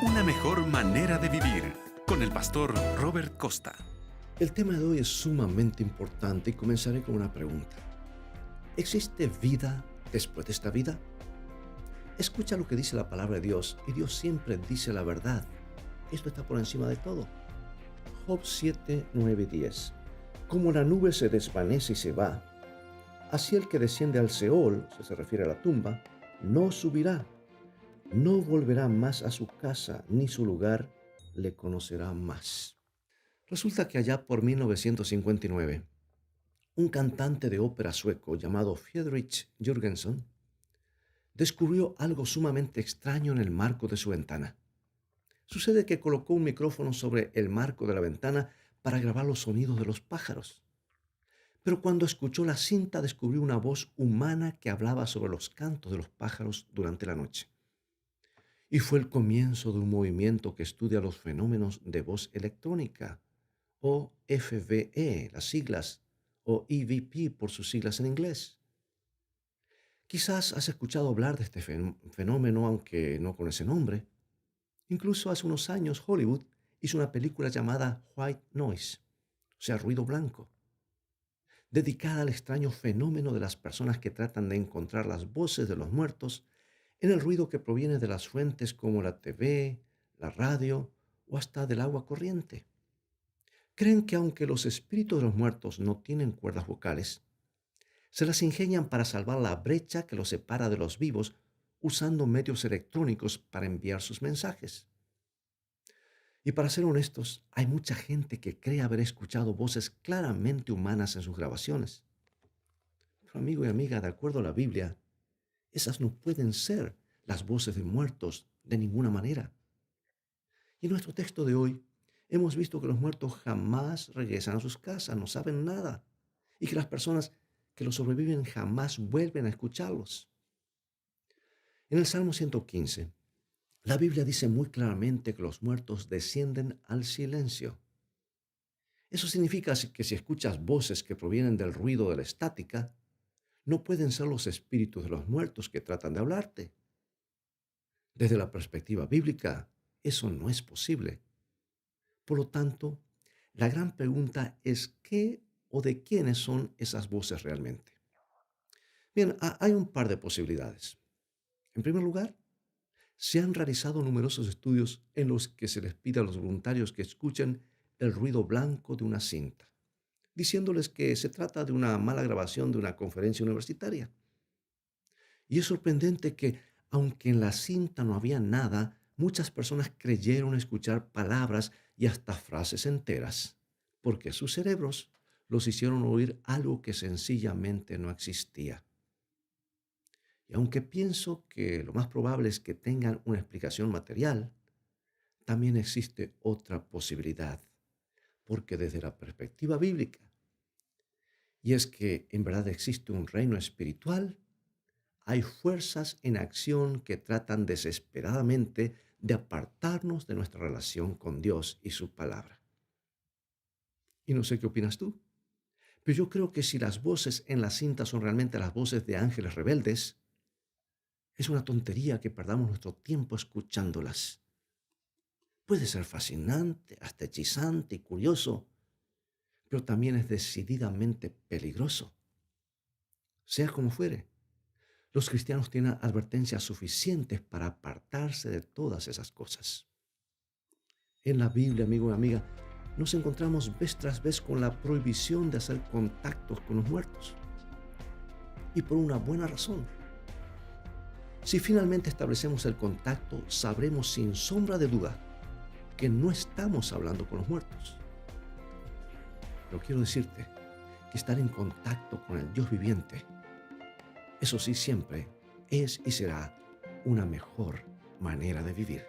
Una mejor manera de vivir con el pastor Robert Costa. El tema de hoy es sumamente importante y comenzaré con una pregunta. ¿Existe vida después de esta vida? Escucha lo que dice la palabra de Dios y Dios siempre dice la verdad. Esto está por encima de todo. Job 7, 9 y 10. Como la nube se desvanece y se va, así el que desciende al Seol, se refiere a la tumba, no subirá, no volverá más a su casa, ni su lugar le conocerá más. Resulta que allá por 1959, un cantante de ópera sueco llamado Friedrich Jürgenson descubrió algo sumamente extraño en el marco de su ventana. Sucede que colocó un micrófono sobre el marco de la ventana para grabar los sonidos de los pájaros. Pero cuando escuchó la cinta descubrió una voz humana que hablaba sobre los cantos de los pájaros durante la noche. Y fue el comienzo de un movimiento que estudia los fenómenos de voz electrónica, o FVE, las siglas, o EVP por sus siglas en inglés. Quizás has escuchado hablar de este fenómeno, aunque no con ese nombre. Incluso hace unos años Hollywood hizo una película llamada White Noise, o sea, ruido blanco, dedicada al extraño fenómeno de las personas que tratan de encontrar las voces de los muertos en el ruido que proviene de las fuentes como la TV, la radio o hasta del agua corriente. Creen que aunque los espíritus de los muertos no tienen cuerdas vocales, se las ingenian para salvar la brecha que los separa de los vivos usando medios electrónicos para enviar sus mensajes. Y para ser honestos, hay mucha gente que cree haber escuchado voces claramente humanas en sus grabaciones. Pero amigo y amiga, de acuerdo a la Biblia, esas no pueden ser las voces de muertos de ninguna manera. Y en nuestro texto de hoy, hemos visto que los muertos jamás regresan a sus casas, no saben nada, y que las personas que los sobreviven jamás vuelven a escucharlos. En el Salmo 115, la Biblia dice muy claramente que los muertos descienden al silencio. Eso significa que si escuchas voces que provienen del ruido de la estática, no pueden ser los espíritus de los muertos que tratan de hablarte. Desde la perspectiva bíblica, eso no es posible. Por lo tanto, la gran pregunta es ¿qué o de quiénes son esas voces realmente? Bien, hay un par de posibilidades. En primer lugar, se han realizado numerosos estudios en los que se les pide a los voluntarios que escuchen el ruido blanco de una cinta, diciéndoles que se trata de una mala grabación de una conferencia universitaria. Y es sorprendente que, aunque en la cinta no había nada, muchas personas creyeron escuchar palabras y hasta frases enteras, porque sus cerebros los hicieron oír algo que sencillamente no existía. Y aunque pienso que lo más probable es que tengan una explicación material, también existe otra posibilidad, porque desde la perspectiva bíblica, y es que en verdad existe un reino espiritual, hay fuerzas en acción que tratan desesperadamente de apartarnos de nuestra relación con Dios y su palabra. Y no sé qué opinas tú, pero yo creo que si las voces en la cinta son realmente las voces de ángeles rebeldes, es una tontería que perdamos nuestro tiempo escuchándolas. Puede ser fascinante, hasta hechizante y curioso, pero también es decididamente peligroso. Sea como fuere, los cristianos tienen advertencias suficientes para apartarse de todas esas cosas. En la Biblia, amigo y amiga, nos encontramos vez tras vez con la prohibición de hacer contactos con los muertos. Y por una buena razón. Si finalmente establecemos el contacto, sabremos sin sombra de duda que no estamos hablando con los muertos. Pero quiero decirte que estar en contacto con el Dios viviente, eso sí siempre es y será una mejor manera de vivir.